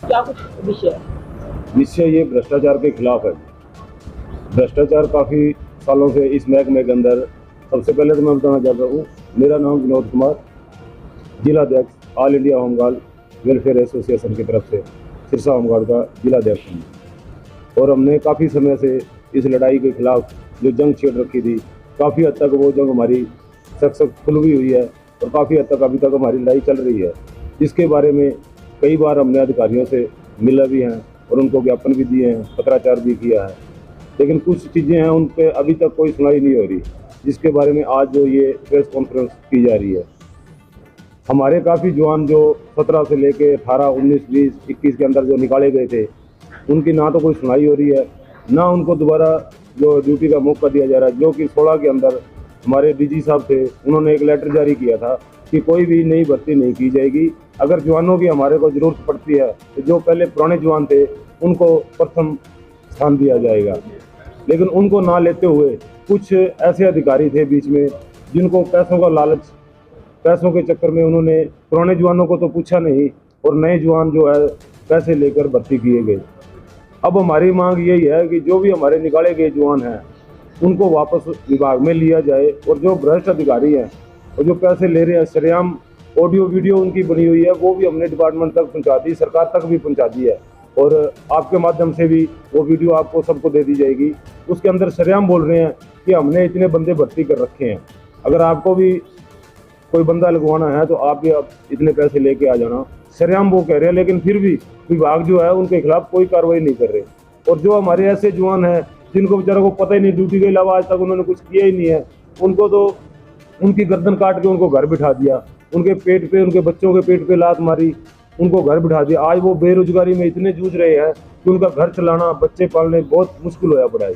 क्या कुछ विषय विषय ये भ्रष्टाचार के खिलाफ है। भ्रष्टाचार काफ़ी सालों से इस महकमे के अंदर। सबसे पहले तो मैं बताना चाहता हूँ, मेरा नाम विनोद कुमार, जिला अध्यक्ष all India home guard welfare association की तरफ से सिरसा होमगार्ड का जिला अध्यक्ष हूँ। और हमने काफ़ी समय से इस लड़ाई के खिलाफ जो जंग छेड़ रखी थी, काफ़ी हद तक वो जंग हमारी सक्सेसफुल भी हुई है और काफ़ी हद तक अभी तक हमारी लड़ाई चल रही है। इसके बारे में कई बार हमने अधिकारियों से मिला भी हैं और उनको ज्ञापन भी दिए हैं, पत्राचार भी किया है, लेकिन कुछ चीज़ें हैं उन पर अभी तक कोई सुनवाई नहीं हो रही, जिसके बारे में आज जो ये प्रेस कॉन्फ्रेंस की जा रही है। हमारे काफ़ी जवान जो 17 से लेके 18, 19, 20, 21 के अंदर जो निकाले गए थे, उनकी ना तो कोई सुनाई हो रही है, ना उनको दोबारा जो ड्यूटी का मौका दिया जा रहा है। जो कि 16 के अंदर हमारे डीजी साहब थे, उन्होंने एक लेटर जारी किया था कि कोई भी नई भर्ती नहीं की जाएगी। अगर जवानों की हमारे को ज़रूरत पड़ती है तो जो पहले पुराने जवान थे उनको प्रथम स्थान दिया जाएगा। लेकिन उनको ना लेते हुए कुछ ऐसे अधिकारी थे बीच में जिनको पैसों का लालच, पैसों के चक्कर में उन्होंने पुराने जवानों को तो पूछा नहीं और नए जवान जो है पैसे लेकर भर्ती किए गए। अब हमारी मांग यही है कि जो भी हमारे निकाले गए जवान हैं उनको वापस विभाग में लिया जाए, और जो भ्रष्ट अधिकारी हैं और जो पैसे ले रहे हैं, सरेआम ऑडियो वीडियो उनकी बनी हुई है, वो भी हमने डिपार्टमेंट तक पहुंचा दी, सरकार तक भी पहुंचा दी है और आपके माध्यम से भी वो वीडियो आपको सबको दे दी जाएगी। उसके अंदर सरेआम बोल रहे हैं कि हमने इतने बंदे भर्ती कर रखे हैं, अगर आपको भी कोई बंदा लगवाना है तो आप भी इतने पैसे लेके आ जाना, सरेआम वो कह रहे हैं। लेकिन फिर भी विभाग जो है उनके खिलाफ कोई कार्रवाई नहीं कर रहे। और जो हमारे ऐसे जवान हैं जिनको बेचारों को पता ही नहीं, ड्यूटी के अलावा आज तक उन्होंने कुछ किया ही नहीं है, उनको तो उनकी गर्दन काट के उनको घर बिठा दिया, उनके पेट पे, उनके बच्चों के पेट पे लात मारी, उनको घर बिठा दिया। आज वो बेरोजगारी में इतने जूझ रहे हैं कि उनका घर चलाना, बच्चे पालने बहुत मुश्किल होया पड़ा है।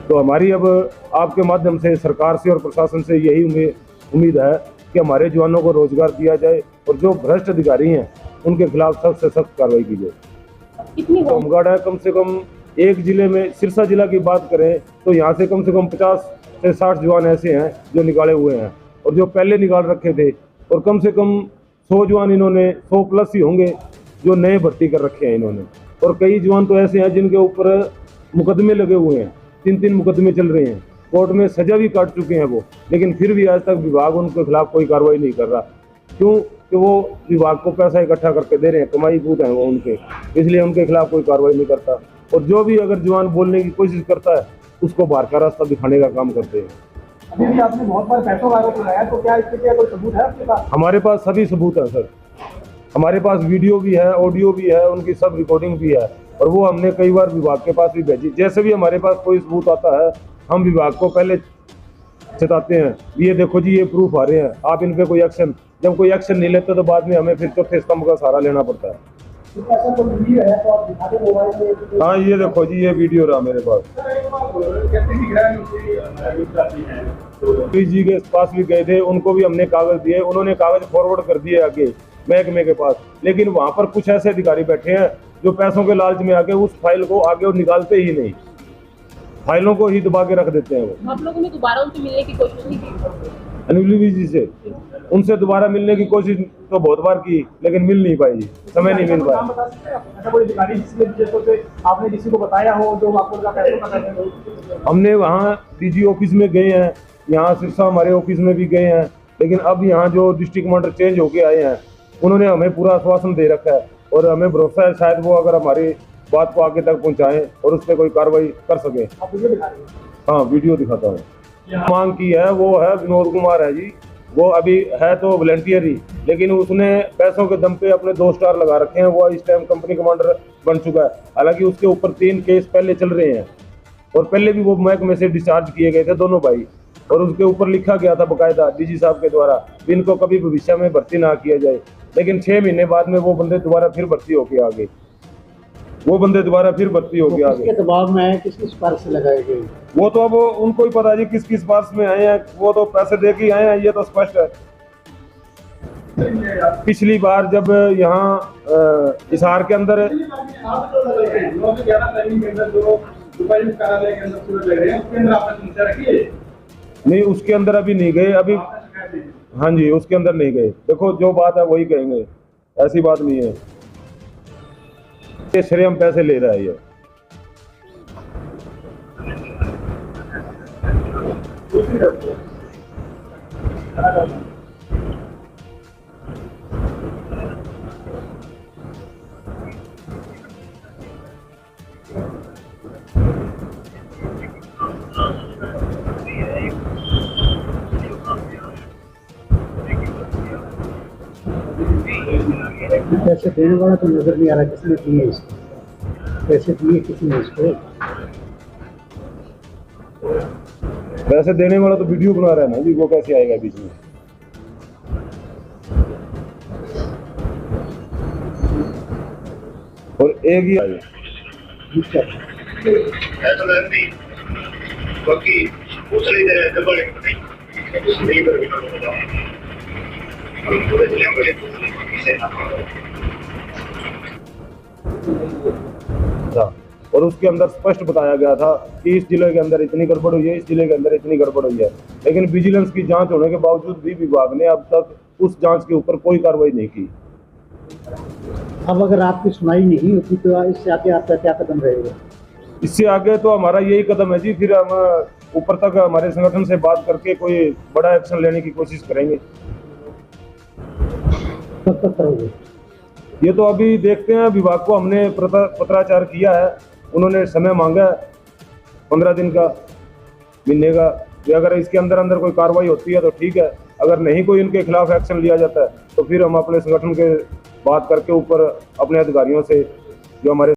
तो हमारी अब आपके माध्यम से सरकार से और प्रशासन से यही उम्मीद है कि हमारे जवानों को रोजगार दिया जाए और जो भ्रष्ट अधिकारी हैं उनके खिलाफ सख्त से सख्त कार्रवाई की जाए। कितनी होमगार्ड है, कम से कम एक जिले में, सिरसा जिला की बात करें तो यहाँ से कम 50 से 60 जवान ऐसे हैं जो निकाले हुए हैं और जो पहले निकाल रखे थे, और कम से कम 100 जवान इन्होंने, 100 प्लस ही होंगे जो नए भर्ती कर रखे हैं इन्होंने। और कई जवान तो ऐसे हैं जिनके ऊपर मुकदमे लगे हुए हैं, 3-3 मुकदमे चल रहे हैं, कोर्ट में सजा भी काट चुके हैं वो, लेकिन फिर भी आज तक विभाग उनके खिलाफ कोई कार्रवाई नहीं कर रहा। क्यों? कि वो विभाग को पैसा इकट्ठा करके दे रहे हैं, कमाई पूत है वो उनके, इसलिए उनके खिलाफ कोई कार्रवाई नहीं करता। और जो भी अगर जवान बोलने की कोशिश करता है उसको बाहर का रास्ता दिखाने का काम करते हैं। अभी भी आपने बहुत बार पैसों का आरोप लगाया, तो क्या इसके क्या कोई सबूत है आपके पास? हमारे पास सभी सबूत है सर, हमारे पास वीडियो भी है, ऑडियो भी है, उनकी सब रिकॉर्डिंग भी है, और वो हमने कई बार विभाग के पास भी भेजी। जैसे भी हमारे पास कोई सबूत आता है हम विभाग को पहले चेताते हैं, ये देखो जी ये प्रूफ आ रहे हैं, आप इन पे कोई एक्शन, जब कोई एक्शन नहीं लेते तो बाद में हमें फिर चौथे स्तंभ का सहारा लेना पड़ता है। ऐसा कोई वीडियो है तो आप दिखा दें मोबाइल में? हाँ ये देखो जी, ये वीडियो रहा मेरे पास। जी के पास भी गए थे, उनको भी हमने कागज दिए, उन्होंने कागज फॉरवर्ड कर दिए आगे महकमे के पास, लेकिन वहां पर कुछ ऐसे अधिकारी बैठे हैं जो पैसों के लालच में आके उस फाइल को आगे और निकालते ही नहीं, फाइलों को ही दबा के रख देते हैं। वो आप लोगों ने दोबारा उनसे मिलने की कोशिश नहीं की? अनिल जी से उनसे दोबारा मिलने की कोशिश तो बहुत बार की, लेकिन मिल नहीं पाई, समय नहीं मिल पाया। ऐसा कोई अधिकारी जिससे आपने किसी को बताया हो जो आपको पैसों? हमने वहाँ डीजी ऑफिस में गए हैं, यहाँ सिरसा हमारे ऑफिस में भी गए हैं, लेकिन अब यहाँ जो डिस्ट्रिक्ट कमांडर चेंज होके आए हैं उन्होंने हमें पूरा आश्वासन दे रखा है और हमें भरोसा है शायद वो अगर हमारी बात को आगे तक पहुँचाएं और उस पर कोई कार्रवाई कर सके। हाँ वीडियो दिखाता हूँ। मांग की है वो है विनोद कुमार है जी, वो अभी है तो वॉलंटियर ही, लेकिन उसने पैसों के दम पे अपने 2 स्टार लगा रखे हैं, वो इस टाइम कंपनी कमांडर बन चुका है। हालांकि उसके ऊपर 3 केस पहले चल रहे हैं और पहले भी वो महकमे से डिस्चार्ज किए गए थे दोनों भाई, और उसके ऊपर लिखा गया था बकायदा डीजी साहब के द्वारा इनको कभी भविष्य में भर्ती ना किया जाए। लेकिन 6 महीने बाद में वो बंदे दोबारा फिर भर्ती होके आ गए, वो बंदे दोबारा फिर भर्ती होके आ गए। दबाव में है, किसकी सिफारिश से लगाए गए? वो तो अब उनको ही पता जी किस सिफारिश में आए हैं, वो तो पैसे दे के आए हैं, ये तो स्पष्ट है। पिछली बार जब यहाँ हिसार के अंदर नहीं, उसके अंदर अभी नहीं गए अभी। हाँ जी, उसके अंदर नहीं गए। देखो जो बात है वही कहेंगे, ऐसी बात नहीं है। ये श्रेयम पैसे ले रहा है ये। पैसे देने वाला तो नजर नहीं आ रहा, किसने दिए इसको? पैसे दिए किसी ने इसको? पैसे देने वाला तो वीडियो बना रहा है ना जी, वो कैसे आएगा बीच में? और एक ही बाकी दूसरी नहीं था और उसके अंदर स्पष्ट बताया गया था कि इस जिले के अंदर इतनी गड़बड़ हुई है, इस जिले के अंदर इतनी गड़बड़ हुई है। लेकिन विजिलेंस की जांच होने के बावजूद भी विभाग ने अब तक उस जांच के ऊपर कोई कार्रवाई नहीं की। अब अगर आपकी सुनाई नहीं होती तो इससे आगे आपका क्या कदम रहेगा? इससे आगे तो हमारा यही कदम है जी, फिर हम ऊपर तक हमारे संगठन से बात करके कोई बड़ा एक्शन लेने की कोशिश करेंगे। कब तक करोगे? ये तो अभी देखते हैं, विभाग को हमने पत्राचार किया है, उन्होंने समय मांगा है 15 दिन का, महीने का। कि अगर इसके अंदर अंदर कोई कार्रवाई होती है तो ठीक है, अगर नहीं कोई इनके खिलाफ एक्शन लिया जाता है तो फिर हम अपने संगठन के बात करके ऊपर अपने अधिकारियों से जो हमारे